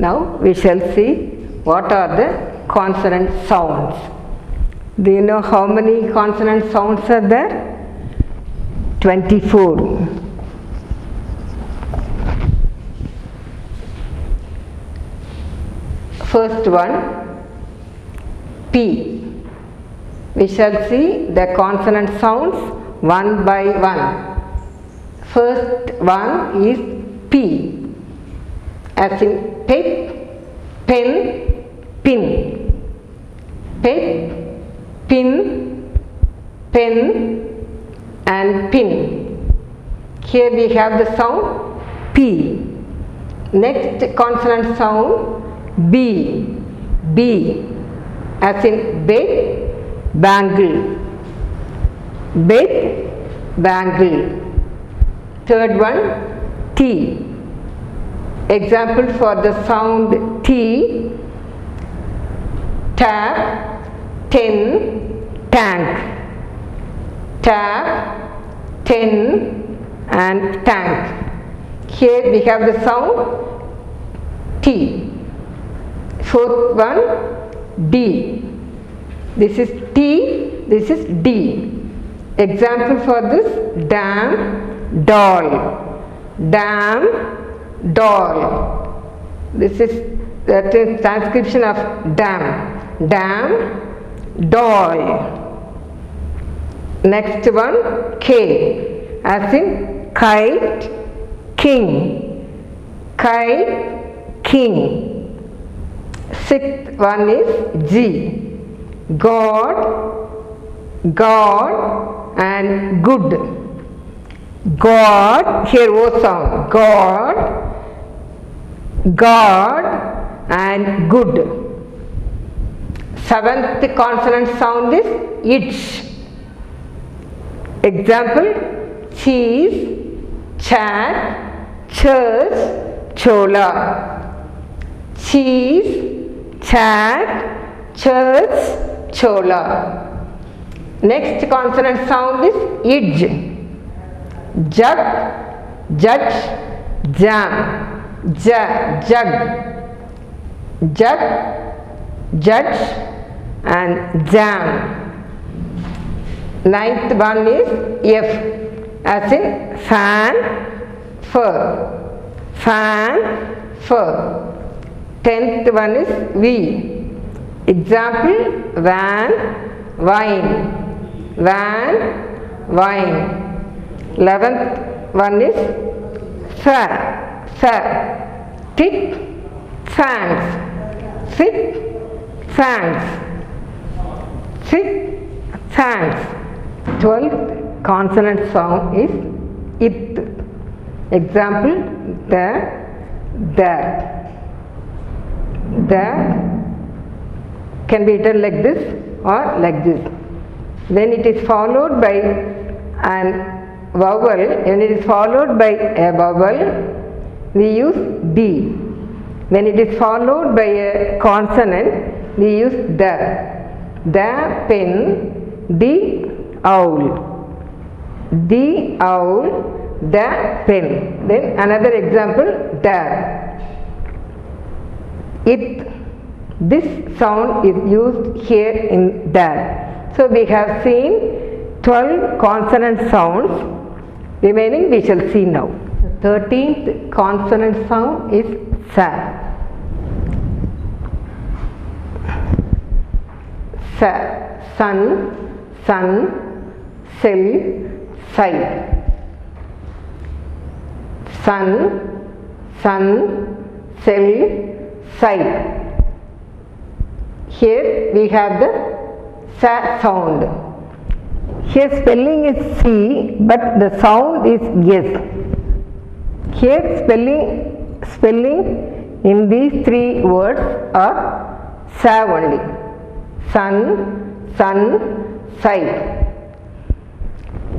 Now we shall see what are the consonant sounds. Do you know how many consonant sounds are there? 24. First one, P. We shall see the consonant sounds one by one. First one is P, as in pet, pen, pin. Pet, pin, pen and pin. Here we have the sound P. Next consonant sound B, B, as in bed, bangle. Bed, bangle. Third one, T. Example for the sound T, tap, tin, tank. Tap, tin and tank. Here we have the sound T. Fourth one, D. This is T, this is D. Example for this, dam, doll. Dam, doll. This is the transcription of dam. Dam, doll. Next one, K, as in kite, king. Kite, king. Sixth one is G, God, God and good. God, here O sound, God, God and good. Seventh consonant sound is itch. Example, cheese, chat, church, chola. Cheese, chat, church, chola. Next consonant sound is idge. Jug, judge, jam. Jug, jug, judge and jam. Ninth one is F, as in fan, fur. Fan, fur. Tenth one is V. Example, van, wine. Van, wine. 11th one is sir, sir. Thick, thanks. Thick, thanks. Thick, thanks. 12th consonant sound is it. Example, the can be written like this or like this. When it is followed by an vowel, when it is followed by a vowel, we use D. When it is followed by a consonant, we use the. The pen, the owl. The owl, the pen. Then another example, the. It. This sound is used here in that. So we have seen 12 consonant sounds. Remaining we shall see now. The 13th consonant sound is sa. Sa. Sun, sun, cell, side. Sun, sun, cell, side. Here we have the sa sound. Here spelling is C, but the sound is yes. Here spelling in these three words are sa only. Sun, sun, side.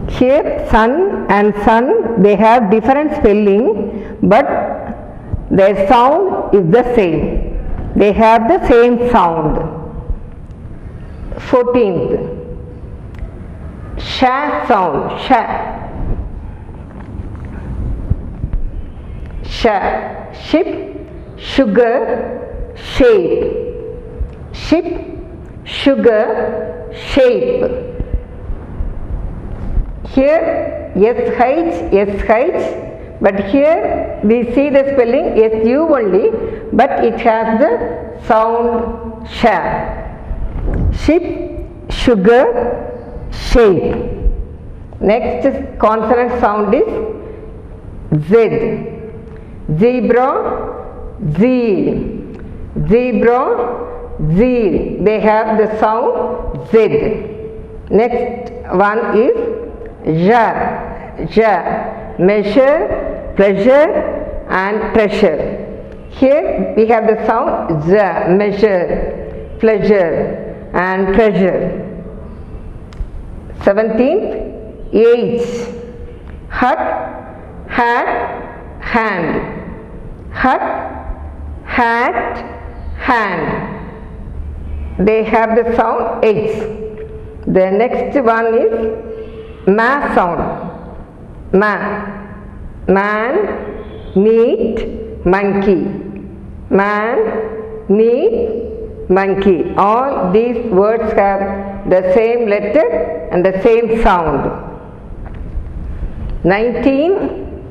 Here sun and sun, they have different spelling, but their sound is the same. They have the same sound. 14th, sha sound, sha. Sha, ship, sugar, shape. Ship, sugar, shape. Here SH, but here we see the spelling SU only, but it has the sound sha. Ship, sugar, shape. Next consonant sound is Z. Zebra, zeal. Zebra, zeal. They have the sound Z. Next one is ja. Ja. Measure, pleasure and pressure. Here we have the sound za. Measure, pleasure and treasure. 17th, H. Hut, hat, hand. Hut, hat, hand. They have the sound H. The next one is ma sound. Ma. Man, meat, monkey. Man, meat, monkey. All these words have the same letter and the same sound. 19,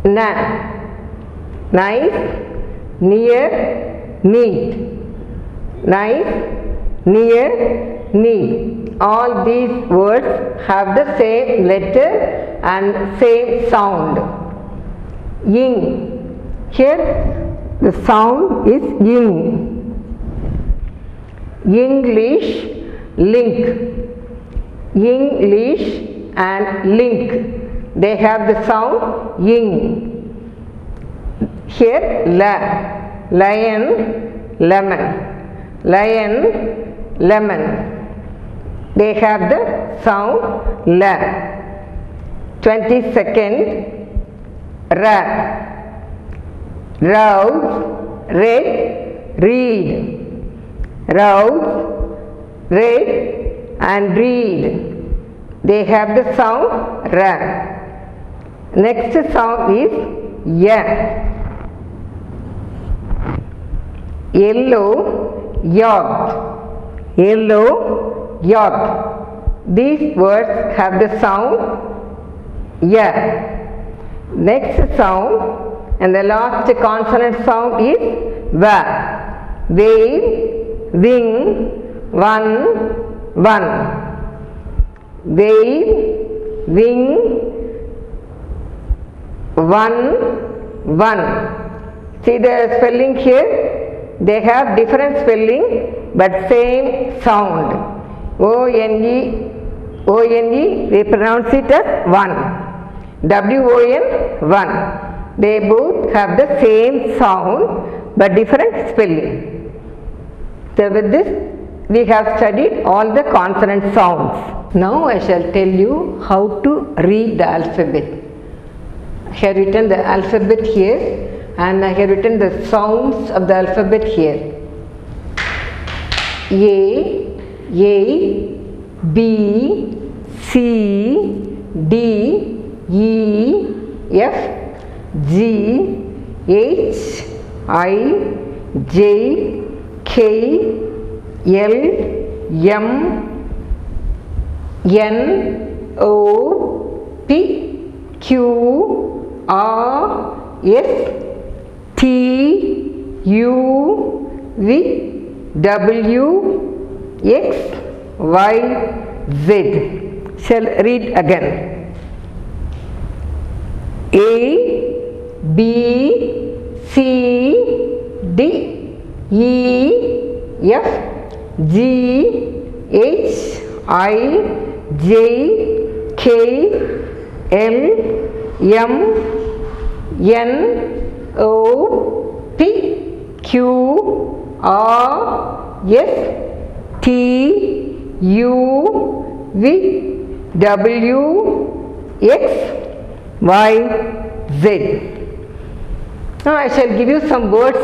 na. Nice, near, neat. Nice, near, neat. All these words have the same letter and same sound. Ying. Here the sound is ying. English, link. English and link. They have the sound ying. Here la. Lion, lemon. Lion, lemon. They have the sound la. 22nd, ra. Rouse, red, read. Rouse, red and read. They have the sound ra. Next sound is ya. Yellow, yacht. Yellow, yacht. These words have the sound ya. Next sound and the last consonant sound is va. Wave, wing, one, one. Wave, wing, one, one. See the spelling here? They have different spelling but same sound. O-N-E, O-N-E, we pronounce it as one. W-O-N, one. They both have the same sound but different spelling. So with this we have studied all the consonant sounds. Now I shall tell you how to read the alphabet. I have written the alphabet here and I have written the sounds of the alphabet here. A, B, C, D, E, F, G, H, I, J, K, L, M, N, O, P, Q, R, S, T, U, V, W, X, Y, Z. Shall read again. A, B, C, D, E, F, G, H, I, J, K, L, M, N, O, P, Q, R, S, T, U, V, W, X, Y, Z. Now I shall give you some words.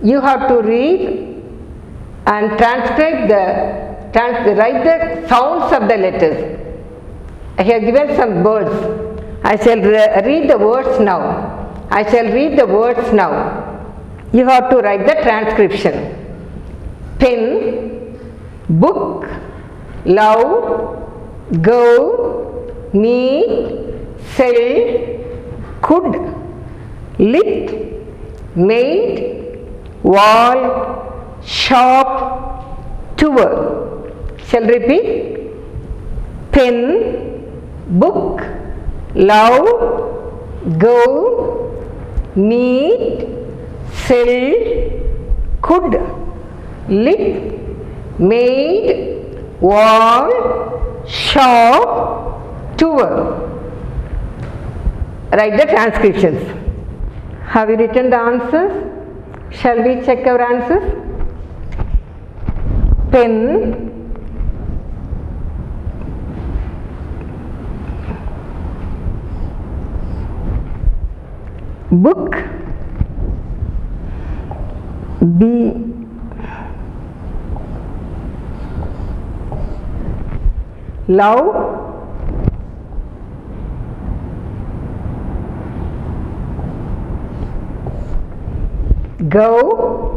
You have to read and write the sounds of the letters. I have given some words. I shall read the words now I shall read the words now. You have to write the transcription. Pen, book, love, go, meet, sell, could, lit, made, wall, shop, tour. Shall repeat. Pen, book, love, go, meet, sell, could, lit, made, wall, shop, tour. Write the transcriptions. Have you written the answers? Shall we check our answers? Pen, book, B, love, go,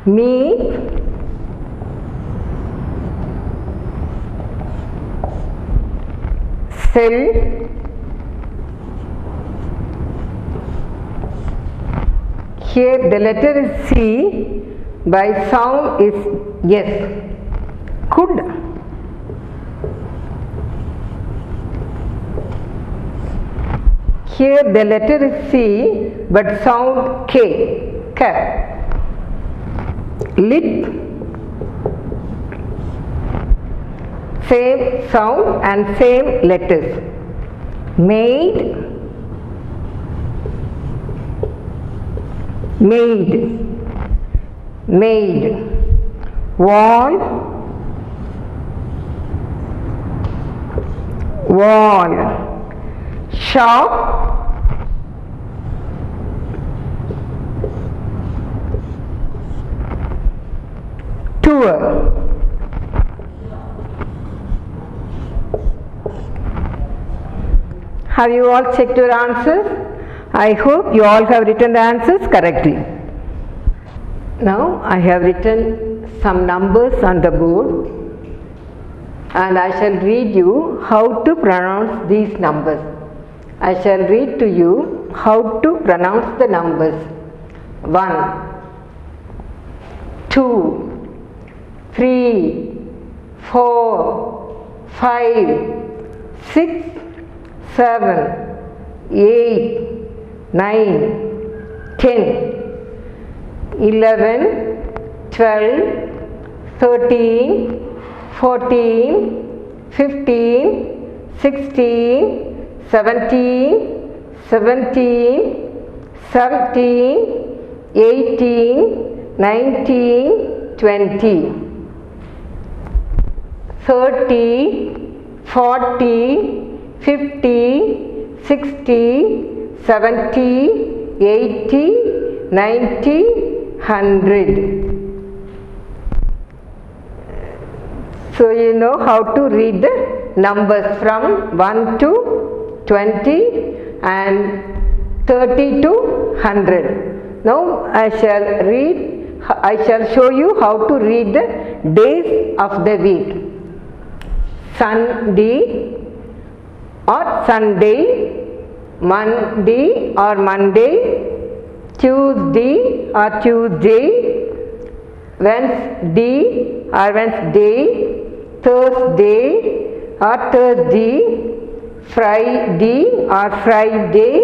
meet, sell, here the letter is C, by sound is yes. Could, here the letter is C, but sound K, K. Lit, same sound and same letters. Made, made, made. Wall, wall. Shop, tour. Have you all checked your answers? I hope you all have written the answers correctly. Now I have written some numbers on the board and I shall read you how to pronounce these numbers. I shall read to you how to pronounce the numbers. 1, 2, 3, 4, 5, 6, 7, 8, 9, 10, 11, 12, 13, 14, 15, 16, 17, 18, 19, 20, 30, 40, 50, 60, 70, 80, 90, 100. So you know how to read the numbers from 1 to 20 and 30 to 100. Now I shall show you how to read the days of the week. Sunday or Sunday, Monday or Monday, Tuesday or Tuesday, Wednesday or Wednesday, Thursday or Thursday, Friday or Friday,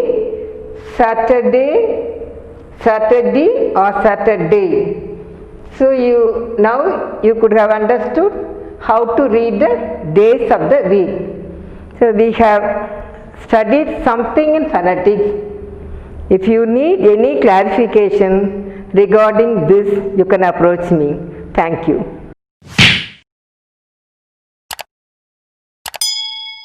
Saturday or Saturday. So now you could have understood how to read the days of the week. So we have studied something in phonetics. If you need any clarification regarding this, you can approach me. Thank you.